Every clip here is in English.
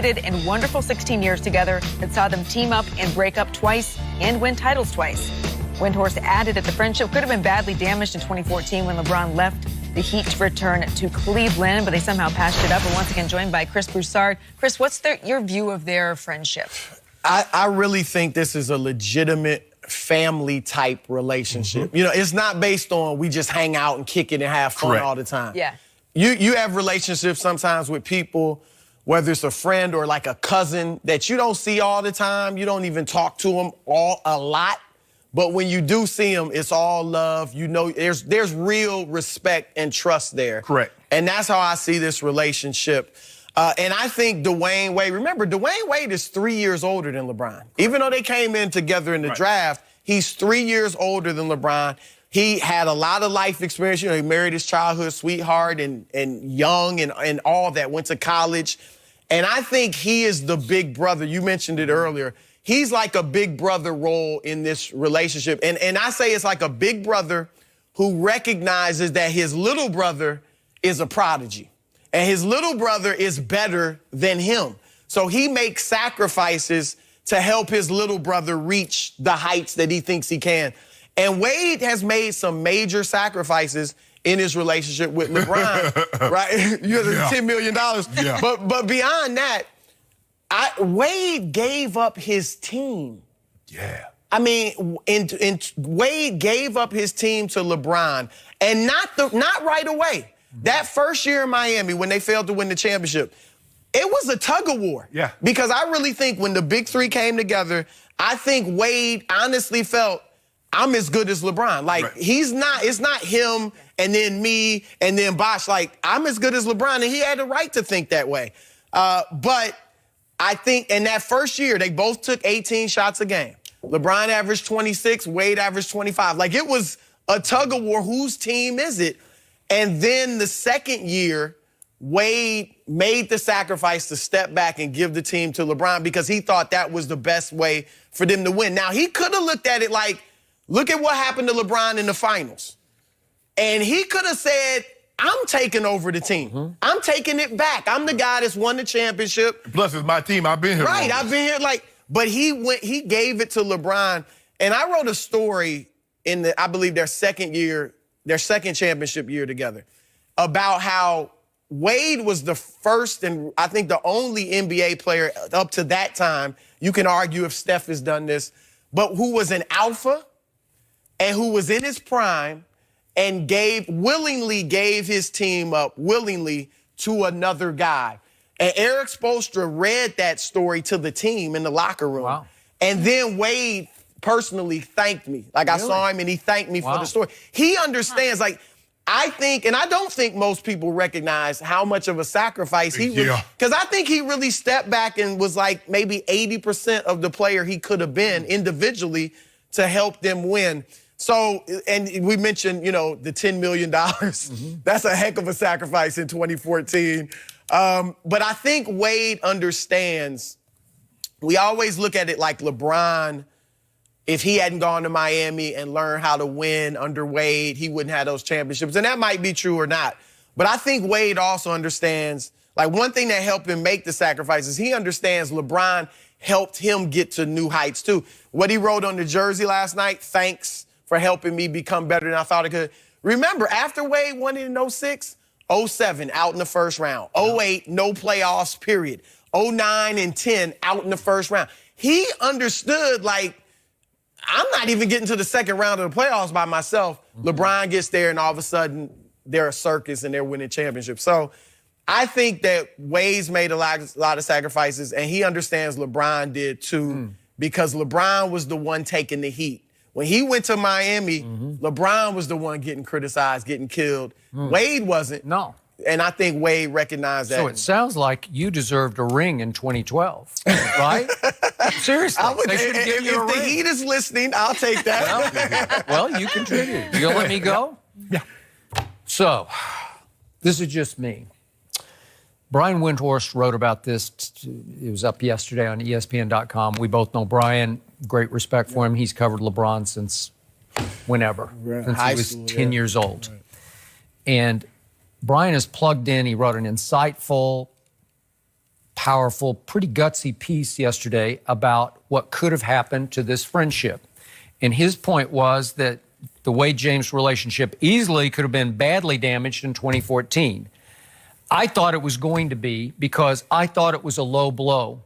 And wonderful 16 years together that saw them team up and break up twice and win titles twice. Windhorst added that the friendship could have been badly damaged in 2014 when LeBron left the Heat to return to Cleveland, but they somehow patched it up. We're once again joined by Chris Broussard. Chris, what's your view of their friendship? I really think this is a legitimate family-type relationship. You know, it's not based on we just hang out and kick it and have fun all the time. Yeah. You have relationships sometimes with people, whether it's a friend or like a cousin that you don't see all the time. You don't even talk to them a lot. But when you do see them, it's all love. You know, there's real respect and trust there. Correct. And that's how I see this relationship. And I think Dwayne Wade, remember, Dwayne Wade is 3 years older than LeBron. Even though they came in together in the draft, he's 3 years older than LeBron. He had a lot of life experience. You know, he married his childhood sweetheart and young and all that, went to college. And I think he is the big brother. You mentioned it earlier. He's like a big brother role in this relationship. And I say it's like a big brother who recognizes that his little brother is a prodigy. And his little brother is better than him. So he makes sacrifices to help his little brother reach the heights that he thinks he can. And Wade has made some major sacrifices in his relationship with LeBron, right? You have $10 million. Yeah. But beyond that, Wade gave up his team. Yeah. I mean, Wade gave up his team to LeBron, and not right away. That first year in Miami when they failed to win the championship, it was a tug of war. Yeah. Because I really think when the big three came together, I think Wade honestly felt, I'm as good as LeBron. Like, it's not him and then me and then Bosh. Like, I'm as good as LeBron, and he had the right to think that way. But I think in that first year, they both took 18 shots a game. LeBron averaged 26, Wade averaged 25. Like, it was a tug of war. Whose team is it? And then the second year, Wade made the sacrifice to step back and give the team to LeBron because he thought that was the best way for them to win. Now, he could have looked at it like, look at what happened to LeBron in the finals. And he could have said, I'm taking over the team. I'm taking it back. I'm the guy that's won the championship. Plus, it's my team. I've been here. Right, I've been here. But he gave it to LeBron. And I wrote a story in I believe their second championship year together, about how Wade was the first and I think the only NBA player up to that time, you can argue if Steph has done this, but who was an alpha and who was in his prime and willingly gave his team up willingly to another guy. And Eric Spoelstra read that story to the team in the locker room. Wow. And then Wade personally thanked me. Like, I saw him and he thanked me for the story. He understands, like, I think, and I don't think most people recognize how much of a sacrifice he was. Because I think he really stepped back and was like maybe 80% of the player he could have been individually to help them win. So, and we mentioned, you know, the $10 million. That's a heck of a sacrifice in 2014. But I think Wade understands. We always look at it like LeBron, if he hadn't gone to Miami and learned how to win under Wade, he wouldn't have those championships. And that might be true or not. But I think Wade also understands, like, one thing that helped him make the sacrifices, he understands LeBron helped him get to new heights too. What he wrote on the jersey last night, thanks for helping me become better than I thought I could. Remember, after Wade won it in 06, 07, out in the first round. 08, no playoffs, period. 09 and 10, out in the first round. He understood, like, I'm not even getting to the second round of the playoffs by myself. LeBron gets there, and all of a sudden, they're a circus, and they're winning championships. So I think that Wade's made a lot of sacrifices, and he understands LeBron did too, because LeBron was the one taking the heat. When he went to Miami, LeBron was the one getting criticized, getting killed. Wade wasn't. No. And I think Wade recognized that. So it sounds like you deserved a ring in 2012, right? Seriously. If the Heat is listening, I'll take that. Well, you contributed. You'll let me go? Yeah. So, this is just me. Brian Windhorst wrote about this. It was up yesterday on ESPN.com. We both know Brian. Great respect for him. He's covered LeBron since whenever. Since he was 10 years old. Right. And Brian is plugged in. He wrote an insightful powerful, pretty gutsy piece yesterday about what could have happened to this friendship. And his point was that the Wade-James relationship easily could have been badly damaged in 2014. I thought it was going to be because I thought it was a low blow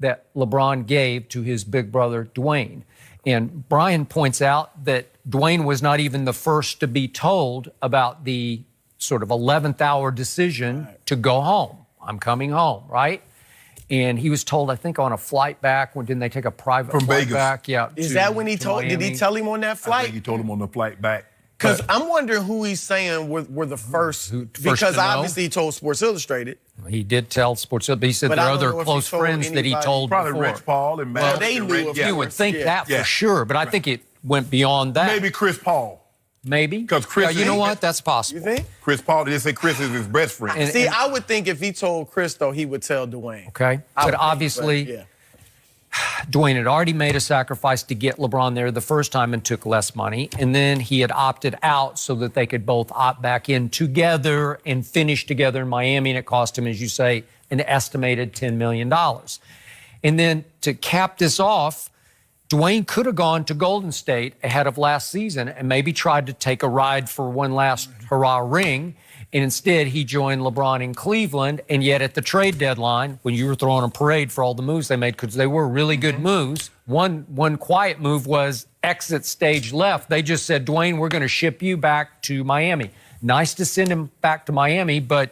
that LeBron gave to his big brother, Dwayne. And Brian points out that Dwayne was not even the first to be told about the sort of 11th hour decision to go home. I'm coming home, right? And he was told, I think, on a flight back. When didn't they take a private From flight Vegas. back? Yeah. Is that when he told? Did he tell him on that I flight? think he told him on the flight back. Because I'm wondering who he's saying were the first. First because to know? obviously he told Sports Illustrated. He did tell Sports Illustrated, but he said But there I are don't other know if close he told friends that he anybody. told Probably before. Rich Paul and Matt. Well, they and knew Rick. of Yeah. You would think Yeah. that for Yeah. sure, but I think it went beyond that. Maybe Chris Paul. Maybe. 'Cause Chris you know is- what? That's possible. You think? Chris Paul, they say Chris is his best friend. And- See, I would think if he told Chris, though, he would tell Dwayne. Okay. I would But think, obviously, yeah. Dwayne had already made a sacrifice to get LeBron there the first time and took less money. And then he had opted out so that they could both opt back in together and finish together in Miami. And it cost him, as you say, an estimated $10 million. And then to cap this off, Dwayne could have gone to Golden State ahead of last season and maybe tried to take a ride for one last hurrah ring. And instead, he joined LeBron in Cleveland. And yet at the trade deadline, when you were throwing a parade for all the moves they made, because they were really good moves, one quiet move was exit stage left. They just said, Dwayne, we're going to ship you back to Miami. Nice to send him back to Miami, but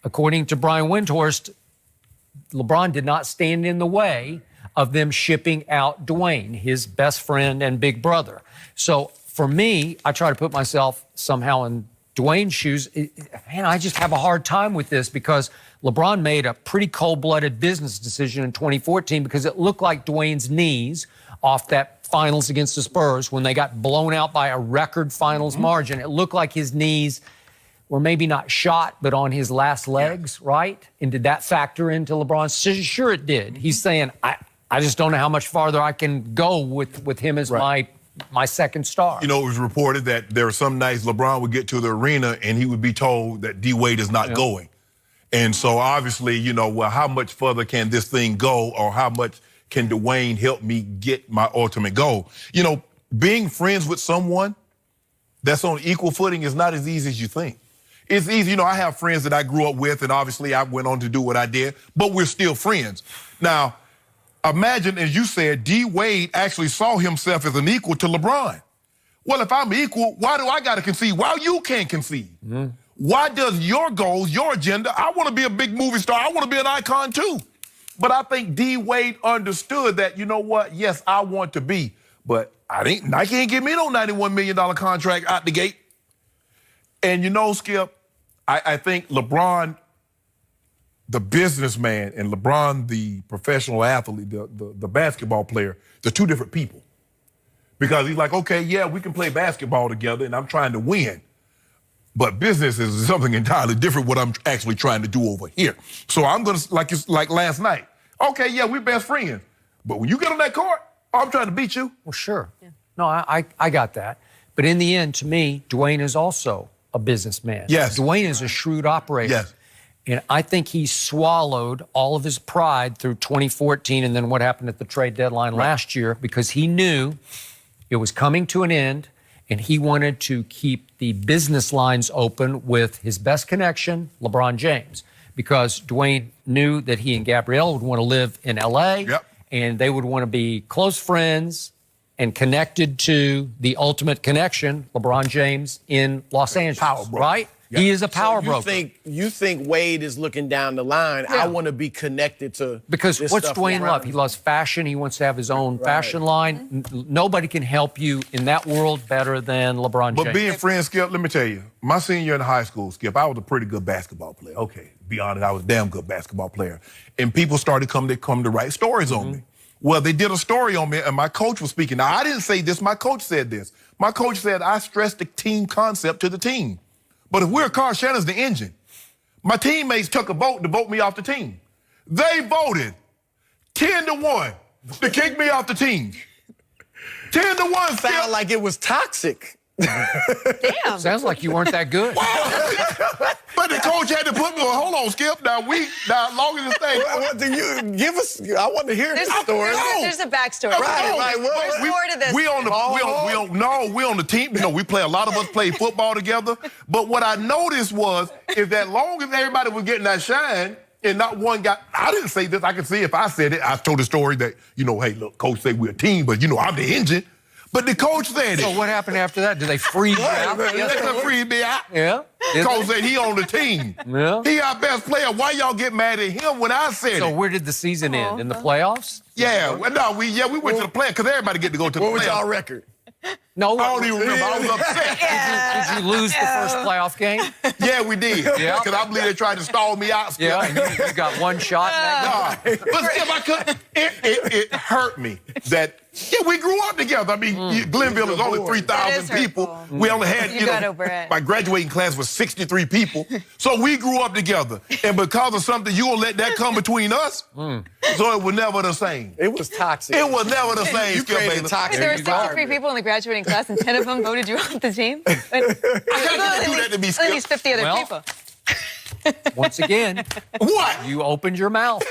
according to Brian Windhorst, LeBron did not stand in the way of them shipping out Dwayne, his best friend and big brother. So for me, I try to put myself somehow in Dwayne's shoes. Man, I just have a hard time with this because LeBron made a pretty cold-blooded business decision in 2014 because it looked like Dwayne's knees off that finals against the Spurs when they got blown out by a record finals margin. It looked like his knees were maybe not shot, but on his last legs, right? And did that factor into LeBron? Sure it did. He's saying, I just don't know how much farther I can go with him as my second star. You know, it was reported that there were some nights LeBron would get to the arena and he would be told that D-Wade is not going. And so obviously, you know, well, how much further can this thing go, or how much can Dwayne help me get my ultimate goal? You know, being friends with someone that's on equal footing is not as easy as you think. It's easy. You know, I have friends that I grew up with, and obviously I went on to do what I did, but we're still friends. Now, imagine, as you said, D-Wade actually saw himself as an equal to LeBron. Well, if I'm equal, why do I got to concede? Why you can't concede? Why does your goals, your agenda, I want to be a big movie star, I want to be an icon too. But I think D-Wade understood that, you know what, yes, I want to be, but Nike ain't give me no $91 million contract out the gate. And you know, Skip, I think LeBron, the businessman, and LeBron, the professional athlete, the basketball player, they're two different people. Because he's like, okay, yeah, we can play basketball together, and I'm trying to win. But business is something entirely different what I'm actually trying to do over here. So I'm going to, like last night, okay, yeah, we're best friends. But when you get on that court, I'm trying to beat you. Well, sure. Yeah. No, I got that. But in the end, to me, Dwayne is also a businessman. Yes. Dwayne is a shrewd operator. Yes. And I think he swallowed all of his pride through 2014 and then what happened at the trade deadline last year because he knew it was coming to an end and he wanted to keep the business lines open with his best connection, LeBron James, because Dwayne knew that he and Gabrielle would want to live in L.A. And they would want to be close friends and connected to the ultimate connection, LeBron James in Los Angeles, Power broker. right? He is a power broker. You think Wade is looking down the line? Yeah. I want to be connected to Because this what's stuff Dwayne around love? me. He loves fashion. He wants to have his own fashion line. Nobody can help you in that world better than LeBron James. But being friends, Skip, let me tell you, my senior year in high school, Skip, I was a pretty good basketball player. Okay, be honest, I was a damn good basketball player. And people started come to write stories on me. Well, they did a story on me, and my coach was speaking. Now, I didn't say this. My coach said this. My coach said, I stressed the team concept to the team. But if we're a car, Shannon's the engine. My teammates took a vote to vote me off the team. They voted 10-1 to kick me off the team. 10-1, Skip. Sound like it was toxic. Damn. Sounds like you weren't that good. But the coach had to put me on. Hold on, Skip. Now, long as this thing. What do you give us? I want to hear this story. There's a backstory. Right. There's more to this. We on the team. You know, we play. A lot of us play football together. But what I noticed is that long as everybody was getting that shine, and not one guy. I didn't say this. I can see if I said it. I told the story that, you know, hey, look, coach said we're a team, but, you know, I'm the engine. But the coach said it. So what happened after that? Did they freeze you out? They couldn't freeze me out. Yeah. Coach said he on the team. Yeah. He our best player. Why y'all get mad at him when I said it? So where did the season end? In the playoffs? Yeah. We went to the playoffs because everybody get to go to the playoffs. What was y'all record? No. I don't even remember. I was upset. Did you lose the first playoff game? Yeah, we did. Yeah. Because I believe they tried to stall me out. Skip. Yeah, and you got one shot in that game. But Skip, I couldn't. It hurt me that. Yeah, we grew up together. I mean, Glenville is only 3,000 people. We only had, you got over it. My graduating class was 63 people. So we grew up together. And because of something, you gonna let that come between us? So it was never the same. It was toxic. It was never the same. You created toxic. There were 63 people in the graduating class, and 10 of them voted you off the team. I can't do that to be Skip. At least 50 other people. Once again, What? you opened your mouth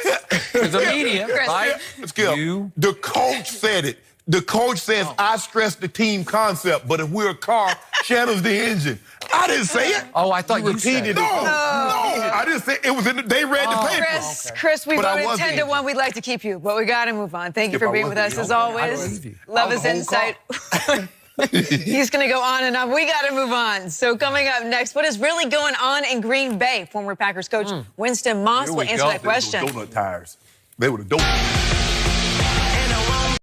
to the media, right? Skip, the coach said it. The coach says, I stress the team concept, but if we're a car, Shannon's the engine. I didn't say it. Oh, I thought you said it. No, I didn't say it. It was in they read the paper. Chris, we But I voted was 10 to 1. We'd like to keep you, but we got to move on. Thank you for being with us as always. Love his insight. He's going to go on and on. We got to move on. So coming up next, what is really going on in Green Bay? Former Packers coach Winston Moss will answer that question. Donut tires. They were the donut.